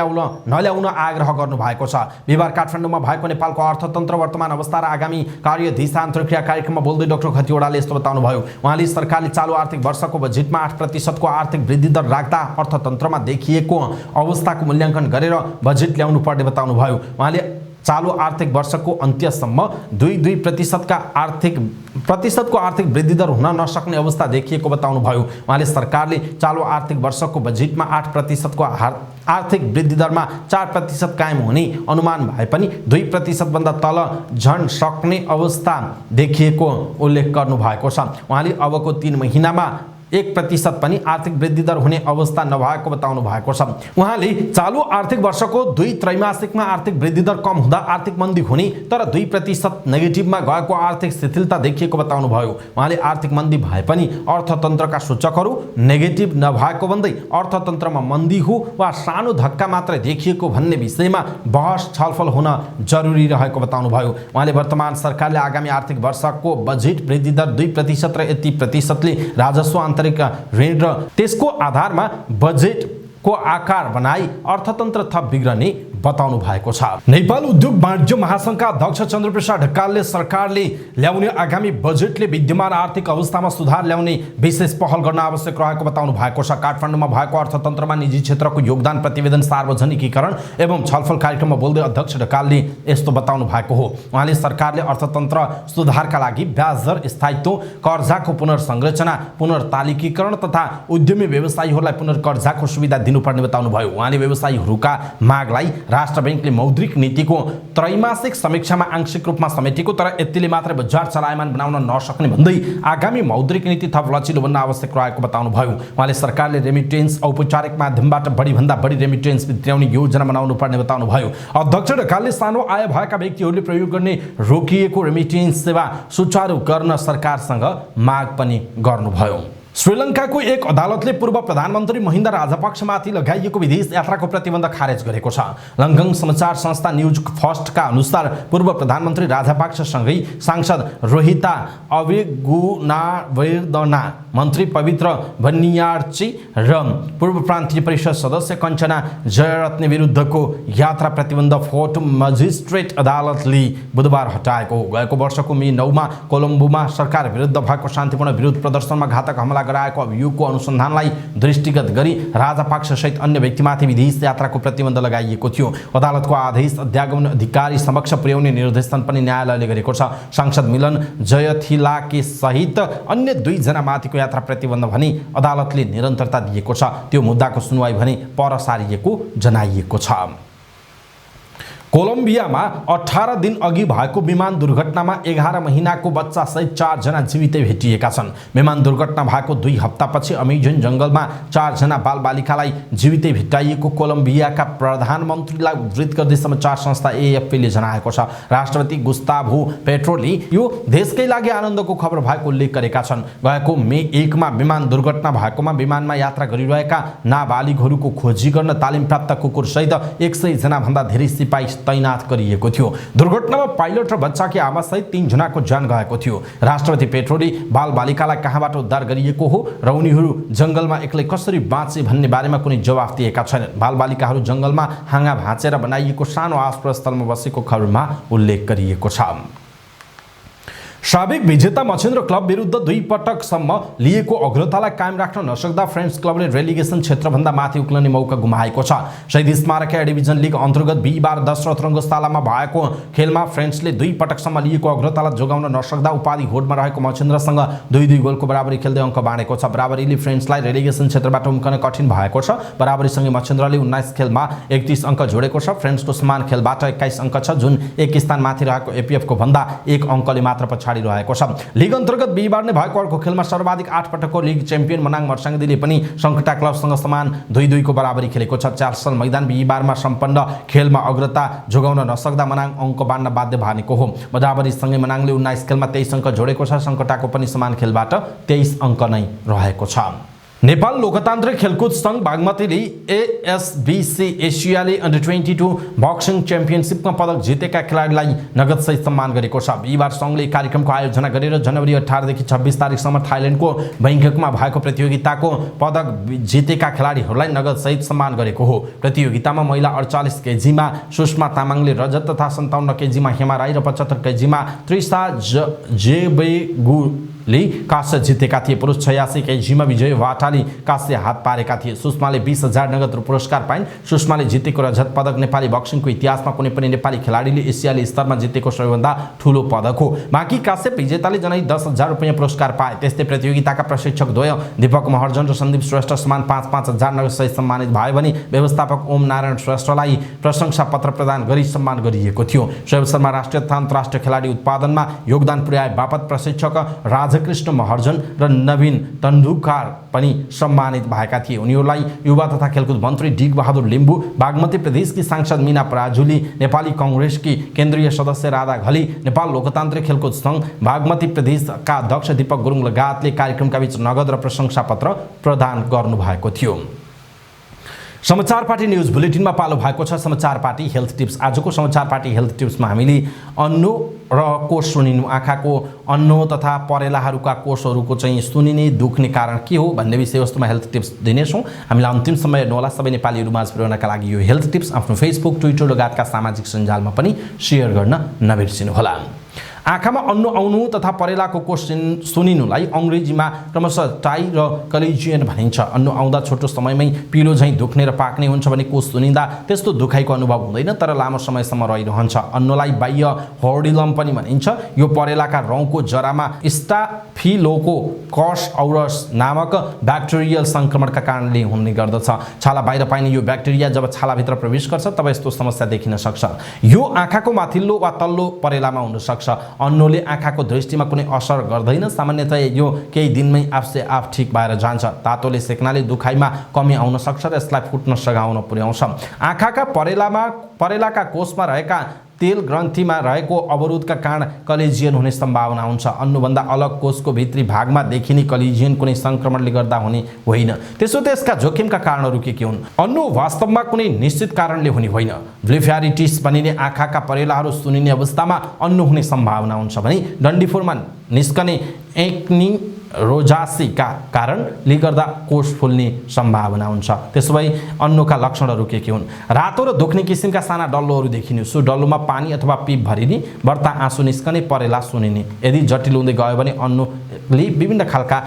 नल्याउन आग्रह गर्नु भएको छ। बिहीबार काठमाडौँमा भएको नेपालको अर्थतन्त्र वर्तमान अवस्था र आगामी कार्य दिशा अन्तर्क्रिया कार्यक्रममा बोल्दै डाक्टर खतिवडाले यस्तो बताउनुभयो। उहाँले सरकारले चालू आर्थिक वर्षको बजेटमा 8% को आर्थिक वृद्धि दर राख्दा अर्थतन्त्रमा देखिएको अवस्थाको मूल्याङ्कन गरेर बजेट ल्याउनु पर्ने बताउनुभयो। उहाँले चालू आर्थिक वर्षको अन्त्यसम्म 2% को आर्थिक वृद्धि दर हुन नसक्ने अवस्था देखिएको बताउनुभयो। उहाँले सरकारले चालू आर्थिक वर्षको बजेटमा 8% को आर्थिक वृद्धि दरमा 4% कायम हुने अनुमान भए पनि 2% भन्दा तल झन् सक्ने अवस्था देखिएको उल्लेख गर्नु भएको छ। उहाँले अबको 3 महिनामा 1% पनि आर्थिक वृद्धि दर हुने अवस्था नभएको बताउनु भएको छ। उहाँले चालू आर्थिक वर्षको 2 त्रैमासिकमा आर्थिक वृद्धि दर कम हुँदा आर्थिक मन्दी हुने तर 2% नेगेटिभमा गएको आर्थिक शिथिलता देखिएको बताउनु भयो। उहाँले आर्थिक मन्दी भए पनि अर्थतन्त्रका सूचकहरू नेगेटिभ नभएको भन्दै अर्थतन्त्रमा मन्दी हो वा सानो धक्का मात्र देखिएको भन्ने विषयमा बहस छलफल हुन जरुरी रहेको बताउनु भयो। उहाँले वर्तमान सरकारले आगामी आर्थिक वर्षको बजेट वृद्धि दर 2% र यति प्रतिशतले राजस्व ऋण र त्यसको आधारमा बजेटको आकार बनाई अर्थतन्त्र थप बिग्रने बताउनु भएको छ। नेपाल उद्योग वाणिज्य महासंघका अध्यक्ष चन्द्रप्रसाद ढकालले सरकारले ल्याउने आगामी बजेटले विद्यमान आर्थिक अवस्थामा सुधार ल्याउने विशेष पहल गर्न आवश्यक रहेको बताउनु भएको छ। काठमाडौँमा भएको अर्थतन्त्रमा निजी क्षेत्रको योगदान प्रतिवेदन सार्वजनिकीकरण एवं छलफल कार्यक्रममा बोल्दै अध्यक्ष ढकालले यस्तो बताउनु भएको हो। उहाँले सरकारले अर्थतन्त्र सुधारका लागि ब्याज दर स्थायित्व, कर्जाको पुनर्संरचना, पुनर्तालिकीकरण तथा उद्यमी व्यवसायीहरूलाई पुनर्कर्जाको सुविधा दिनुपर्ने बताउनु भयो। उहाँले व्यवसायीहरूका मागलाई राष्ट्र बैंकले मौद्रिक नीतिको त्रैमासिक समीक्षामा आंशिक रूपमा समेटेको तर यतिले मात्रै बजार चलायमान बनाउन नसक्ने भन्दै आगामी मौद्रिक नीति थप लचिलो बन्न आवश्यक रहेको बताउनुभयो। उहाँले सरकारले रेमिटेन्स औपचारिक माध्यमबाट बढीभन्दा बढी रेमिटेन्स भित्राउने योजना बनाउनु पर्ने बताउनुभयो। अध्यक्ष ढकालले सानो आय भएका व्यक्तिहरूले प्रयोग गर्ने रोकिएको रेमिटेन्स सेवा सुचारू गर्न सरकारसँग माग पनि गर्नुभयो। श्रीलङ्काको एक अदालतले पूर्व प्रधानमन्त्री महिन्दा राजपक्षमाथि लगाइएको विदेश यात्राको प्रतिबन्ध खारेज गरेको छ। लङ्गङ समाचार संस्था न्युज फर्स्टका अनुसार पूर्व प्रधानमन्त्री राजपक्षसँगै सांसद रोहिता अवेगुनावेर्दना, मन्त्री पवित्र बन्नियार्ची र पूर्व प्रान्तीय परिषद सदस्य कञ्चना जयरत्ने विरुद्धको यात्रा प्रतिबन्ध फोर्ट मजिस्ट्रेट अदालतले बुधबार हटाएको हो। गएको वर्षको मे 9 मा कोलम्बोमा सरकार विरुद्ध भएको शान्तिपूर्ण विरोध प्रदर्शनमा घातक हमला गराएको अभियोगको अनुसन्धानलाई दृष्टिगत गरी राजपक्षसहित अन्य व्यक्तिमाथि विदेश यात्राको प्रतिबन्ध लगाइएको थियो। अदालतको आदेश अध्यागमन अधिकारी समक्ष पुर्याउने निर्देशन पनि न्यायालयले गरेको छ। सांसद मिलन जयथिलाके सहित अन्य 2 जनामाथिको यात्रा प्रतिबन्ध भने अदालतले निरन्तरता दिएको छ। त्यो मुद्दाको सुनवाई भने पर सारिएको जनाइएको छ। कोलम्बियामा 18 दिन अघि भएको विमान दुर्घटनामा 11 महिनाको बच्चा सहित 4 जना जीवितै भेटिएका छन्। विमान दुर्घटना भएको 2 हप्तापछि अमेजन जंगलमा 4 जना बालबालिकालाई जीवितै भेटाइएको कोलम्बियाका प्रधानमन्त्रीलाई उद्धृत गर्दै समाचार संस्था एएफपीले जनाएको छ। राष्ट्रपति गुस्ताभो पेट्रोले यो देशकै लागि आनन्दको खबर भएको उल्लेख गरेका छन्। गएको मे 1 मा विमान दुर्घटना भएकोमा विमानमा यात्रा गरिरहेका नाबालिगहरूको खोजी गर्न तालिम प्राप्त कुकुर सहित 100 जना भन्दा धेरै सिपाही तैनात गरिएको थियो। दुर्घटनामा पाइलट र बच्चाकी आमा सहित 3 जनाको ज्यान गएको थियो। राष्ट्रपति पेट्रोले बालबालिकालाई कहाँबाट उद्धार गरिएको हो र उनीहरू जंगलमा एक्लै कसरी बाँचे भन्ने बारेमा कुनै जवाफ दिएका छैनन्। बालबालिकाहरू जंगलमा हाँगा भाँचेर बनाइएको सानो आश्रयस्थलमा बसेको खबरमा उल्लेख गरिएको छ। साबिक विजेता मछिन्द्र क्लब विरुद्ध 2 पटकसम्म लिएको अग्रतालाई कायम राख्न नसक्दा फ्रेन्ड्स क्लबले रेलिगेसन क्षेत्रभन्दा माथि उक्लने मौका गुमाएको छ। शहीद स्मारक ए डिभिजन लीग अन्तर्गत बिहीबार दशरथ रङ्गशालामा भएको खेलमा फ्रेन्ड्सले 2 पटकसम्म लिएको अग्रतालाई जोगाउन नसक्दा उपाधि होडमा रहेको मछिन्द्रसँग 2-2 गोलको बराबरी खेल्दै अङ्क बाँडेको छ। बराबरीले फ्रेन्ड्सलाई रेलिगेसन क्षेत्रबाट उम्कन कठिन भएको छ। बराबरीसँगै मछिन्द्रले 19 खेलमा 31 अङ्क जोडेको छ। फ्रेन्ड्सको समान खेलबाट 21 अङ्क छ, जुन 1 स्थान माथि रहेको एपीएफको भन्दा 1 अङ्कले मात्र रहेको छ। लीग अन्तर्गत बिहीबार नै भएको अर्को खेलमा सर्वाधिक 8 पटकको लीग च्याम्पियन मनाङ मर्साङदीले पनि सङ्कटा क्लबसँग समान 2-2 को बराबरी खेलेको छ। चारसल मैदान बिहीबारमा सम्पन्न खेलमा अग्रता जोगाउन नसक्दा मनाङ अङ्क बाँड्न बाध्य बनेको हो। बराबरीसँगै मनाङले 19 खेलमा 23 अङ्क जोडेको छ। सङ्कटाको पनि समान खेलबाट 23 अङ्क नै रहेको छ। नेपाल लोकतान्त्रिक खेलकुद संघ बागमतीले एएसबीसी एसियाली अन्डर 22 बक्सिङ च्याम्पियनसिपमा पदक जितेका खेलाडीलाई नगदसहित सम्मान गरेको छ। बिहीबार संघले कार्यक्रमको आयोजना गरेर जनवरी 18 देखि 26 तारिकसम्म थाइल्यान्डको बैंककमा भएको प्रतियोगिताको पदक जितेका खेलाडीहरूलाई नगदसहित सम्मान गरेको हो। प्रतियोगितामा महिला 48 केजीमा सुषमा तामाङले रजत तथा 57 केजीमा हेमा राई र 75 केजीमा त्रिसा जेबेगुले काँस्य जितेका थिए। पुरुष 86 केजीमा विजय वाटाले काँस्य हात पारेका थिए। सुषमाले 20,000 नगद पुरस्कार पाइन्। सुषमाले जितेको रजत पदक नेपाली बक्सिङको इतिहासमा कुनै पनि नेपाली खेलाडीले एसियाली स्तरमा जितेको सबैभन्दा ठूलो पदक हो। बाँकी काँस्य विजेताले जनै 10,000 रुपैयाँ पुरस्कार पाए। त्यस्तै प्रतियोगिताका प्रशिक्षक द्वय दीपक महर्जन र सन्दीप श्रेष्ठ समान 5,000 नगदसहित सम्मानित भए भने व्यवस्थापक ओम नारायण श्रेष्ठलाई प्रशंसा पत्र प्रदान गरी सम्मान गरिएको थियो। सो अवसरमा राष्ट्रिय तथा अन्तर्राष्ट्रिय खेलाडी उत्पादनमा योगदान पुर्याए बापत प्रशिक्षक राजकृष्ण महर्जन र नवीन तन्डुकार पनि सम्मानित भएका थिए। उनीहरूलाई युवा तथा खेलकुद मन्त्री डिग बहादुर लिम्बू, बागमती प्रदेशकी सांसद मीना पराजुली, नेपाली कांग्रेसकी केन्द्रीय सदस्य राधा घली, नेपाल लोकतान्त्रिक खेलकुद संघ बागमती प्रदेशका अध्यक्ष दीपक गुरुङ लगायतले कार्यक्रमका बीच नगद र प्रशंसा पत्र प्रदान गर्नुभएको थियो। समाचार पार्टी न्यूज बुलेटिनमा पालो भएको छ समाचार पार्टी हेल्थ टिप्स। आजको समाचार पार्टी हेल्थ टिप्समा हामीले अन्नु र कोष सुनिनु, आँखाको अन्नु तथा परेलाहरूका कोषहरूको चाहिँ सुनिने दुख्ने कारण के हो भन्ने विषयवस्तुमा हेल्थ टिप्स दिनेछौँ। हामीलाई अन्तिम समय हेर्नुहोला। सबै नेपालीहरू माझ पुर्याउनका लागि यो हेल्थ टिप्स आफ्नो फेसबुक, ट्विटर लगायतका सामाजिक सञ्जालमा पनि सेयर गर्न नबिर्सिनुहोला। आँखामा अन्नु आउनु तथा परेलाको कोष सुनिनुलाई अङ्ग्रेजीमा क्रमशः टाई र कलिजियन भनिन्छ। अन्नु आउँदा छोटो समयमै पिलो झैँ दुख्ने र पाक्ने हुन्छ भने कोष सुनिँदा त्यस्तो दुखाइको अनुभव हुँदैन तर लामो समयसम्म रहिरहन्छ। अन्नुलाई बाह्य हर्डिलम पनि भनिन्छ। यो परेलाका रौँको जरामा स्टाफिलोकोकस औरस नामक ब्याक्टेरियल सङ्क्रमणका कारणले हुने गर्दछ। छाला बाहिर पाइने यो ब्याक्टेरिया जब छालाभित्र प्रवेश गर्छ तब यस्तो समस्या देखिन सक्छ। यो आँखाको माथिल्लो वा तल्लो परेलामा हुन सक्छ। अन्नुले आँखाको दृष्टिमा कुनै असर गर्दैन। सामान्यतया यो केही दिनमै आफसे आफ ठिक भएर जान्छ। तातोले सेक्नाले दुखाइमा कमी आउन सक्छ र यसलाई फुट्न सघाउन पुर्याउँछ। आँखाका परेलाका कोषमा रहेका तेल ग्रन्थीमा रहेको अवरोधका कारण कलिजियन हुने सम्भावना हुन्छ। अन्नुभन्दा अलग कोषको भित्री भागमा देखिने कलिजियन कुनै सङ्क्रमणले गर्दा हुने होइन। त्यसो त यसका जोखिमका कारणहरू के हुन्? अन्नु वास्तवमा कुनै निश्चित कारणले हुने होइन। ब्लेफारिटिस भनिने आँखाका परेलाहरू सुनिने अवस्थामा अन्नु हुने सम्भावना हुन्छ भने डन्डीफोरमा निस्कने एक्नी रोजासीका कारणले गर्दा कोष फुल्ने सम्भावना हुन्छ। त्यसो भए अन्नुका लक्षणहरू के हुन्? रातो र दुख्ने किसिमका साना डल्लोहरू देखिने, सो डल्लोमा पानी अथवा पिप भरिने, बढ्ता आँसु निस्कने, परेला सुनिने। यदि जटिल हुँदै गयो भने अन्नुले विभिन्न खालका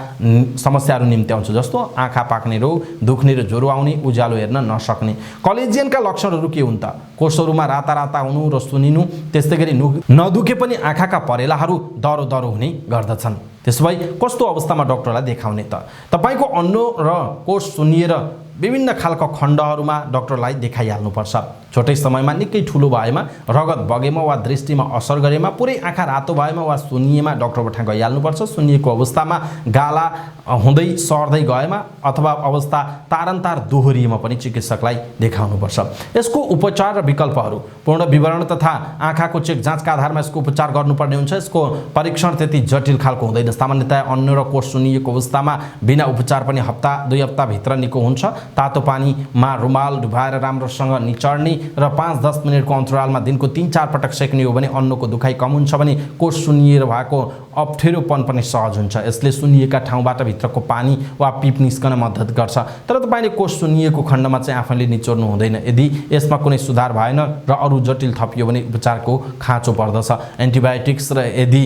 समस्याहरू निम्त्याउँछ जस्तो आँखा पाक्ने रोग, दुख्ने र ज्वरो आउने, उज्यालो हेर्न नसक्ने। कलेजियनका लक्षणहरू के हुन् त? कोषहरूमा राता राता हुनु र सुनिनु, त्यस्तै गरी नदुखे पनि आँखाका परेलाहरू दरो दरो हुने गर्दछन्। त्यसो भए कस्तो अवस्थामा डाक्टरलाई देखाउने त? तपाईको अन्नु र कोष सुनिएर विभिन्न खालका खण्डहरूमा डाक्टरलाई देखाइहाल्नुपर्छ। छोटै समयमा निकै ठुलो भएमा, रगत बगेमा वा दृष्टिमा असर गरेमा, पुरै आँखा रातो भएमा वा सुनिएमा डाक्टरबाट गइहाल्नुपर्छ। सुनिएको अवस्थामा गाला हुँदै सर्दै गएमा अथवा अवस्था तारन्तार दोहोरिएमा पनि चिकित्सकलाई देखाउनुपर्छ। यसको उपचार र विकल्पहरू पूर्ण विवरण तथा आँखाको चेक जाँचका आधारमा यसको उपचार गर्नुपर्ने हुन्छ। यसको परीक्षण त्यति जटिल खालको हुँदैन। सामान्यतया अन्नु र कोष सुनिएको अवस्थामा बिना उपचार पनि हप्ता 2 हप्ताभित्र निको हुन्छ। तातो पानीमा रुमाल डुबाएर राम्रोसँग निचर्ने र 5-10 मिनटको अन्तरालमा दिनको 3-4 पटक सेक्ने हो भने अन्नुको दुखाइ कम हुन्छ भने कोष सुनिएर भएको अप्ठ्यारोपन पनि सहज हुन्छ। यसले सुनिएका ठाउँबाट भित्रको पानी वा पिप निस्कन मद्दत गर्छ। तर तपाईले कोष सुनिएको खण्डमा चाहिँ आफैले निचोर्नु हुँदैन। यदि यसमा कुनै सुधार भएन र अरू जटिल थपियो भने उपचारको खाँचो पर्दछ। एन्टिबायोटिक्स र यदि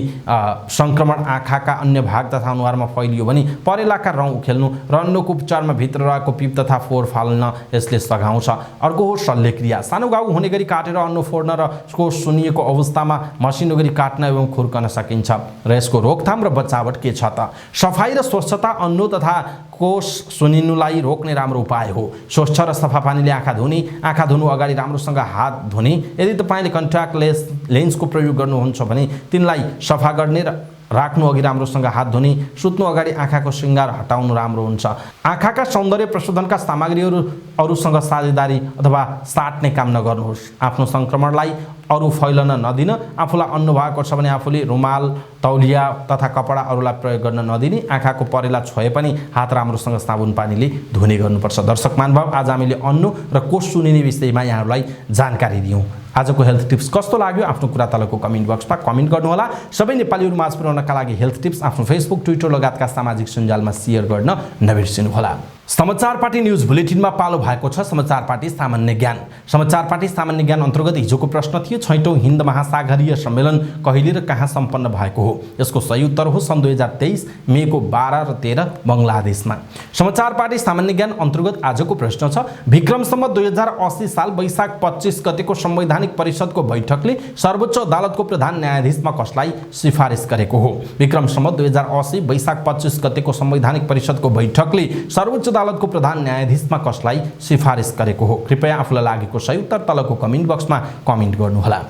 सङ्क्रमण आँखाका अन्य भाग तथा अनुहारमा फैलियो भने परेलाका रौँ उखेल्नु र अन्नुको उपचारमा भित्र रहेको पिप तथा फोहोर फाल्न यसले सघाउँछ। अर्को हो शल्यक्रिया। सानो घाउ हुने गरी काटेर अन्नु फोड्न र कोष सुनिएको अवस्थामा मसिनो गरी काट्न एवं खुर्कन सकिन्छ। र यसको रोकथाम र बचावट के छ त? सफाई र स्वच्छता अन्नु तथा कोष सुनिनुलाई रोक्ने राम्रो उपाय हो। स्वच्छ र सफा पानीले आँखा धुनु अगाडि राम्रोसँग हात धुने। यदि तपाईले कन्ट्याक्ट लेन्सको प्रयोग गर्नुहुन्छ भने तिनलाई सफा गर्ने र राख्नु अघि राम्रोसँग हात धुने। सुत्नु अगाडि आँखाको श्रृङ्गार हटाउनु राम्रो हुन्छ। आँखाका सौन्दर्य प्रशोधनका सामग्रीहरू अरूसँग साझेदारी अथवा साट्ने काम नगर्नुहोस्। आफ्नो सङ्क्रमणलाई अरू फैलन नदिन। आफूलाई अन्नु भएको छ भने आफूले रुमाल, तौलिया तथा कपडा अरूलाई प्रयोग गर्न नदिने। आँखाको परेला छोए पनि हात राम्रोसँग साबुन पानीले धुने गर्नुपर्छ। दर्शक महानुभाव, आज हामीले अन्नु र कोष सुनिने विषयमा यहाँहरूलाई जानकारी दियौँ। आजको हेल्थ टिप्स कस्तो लाग्यो आफ्नो कुरा तलको कमेन्ट बक्समा कमेन्ट गर्नुहोला। सबै नेपालीहरू माझ पुर्याउनका लागि हेल्थ टिप्स आफ्नो फेसबुक, ट्विटर लगायतका सामाजिक सञ्जालमा सेयर गर्न नबिर्सिनुहोला। समाचार पार्टी न्यूज बुलेटिनमा पालो भएको छ समाचार पार्टी सामान्य ज्ञान। समाचार पार्टी सामान्य ज्ञान अन्तर्गत हिजोको प्रश्न थियो, 6औं हिन्द महासागरीय सम्मेलन कहिले र कहाँ सम्पन्न भएको हो? यसको सही उत्तर हो सन् 2023 मेको 12 र 13 बङ्गलादेशमा। समाचार पार्टी सामान्य ज्ञान अन्तर्गत आजको प्रश्न छ, विक्रम सम्वत 2080 साल वैशाख 25 गतेको संवैधानिक परिषदको बैठकले सर्वोच्च अदालतको प्रधान न्यायाधीशमा कसलाई सिफारिस गरेको हो? विक्रम सम्वत 2080 वैशाख 25 गतेको संवैधानिक परिषदको बैठकले सर्वोच्च अदालतको प्रधान न्यायाधीशमा कसलाई सिफारिस गरेको हो? कृपया आफूलाई लागेको सही उत्तर तलको कमेन्ट बक्समा कमेन्ट गर्नुहोला।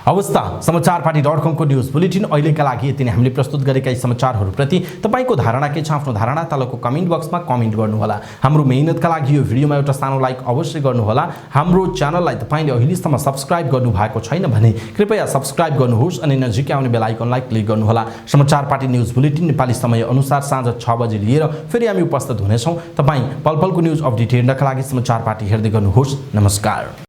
अवस्था समाचार पार्टी.com को न्यूज बुलेटिन अहिलेका लागि यति नै। हामीले प्रस्तुत गरेका यी समाचारहरूप्रति तपाईको धारणा के छ? आफ्नो धारणा तलको कमेन्ट बक्समा कमेन्ट गर्नुहोला। हाम्रो मेहनतका लागि यो भिडियोमा एउटा सानो लाइक अवश्य गर्नुहोला। हाम्रो च्यानललाई तपाईले अहिलेसम्म सब्स्क्राइब गर्नु भएको छैन भने कृपया सब्स्क्राइब गर्नुहोस् अनि नजिकै आउने बेल आइकनलाई क्लिक गर्नुहोला। समाचार पार्टी न्यूज बुलेटिन नेपाली समय अनुसार साँझ 6 बजे लिएर फेरि हामी उपस्थित हुनेछौँ। तपाई पलपलको न्यूज अपडेट हेर्नका लागि समाचार पार्टी हेर्दै गर्नुहोस्। नमस्कार।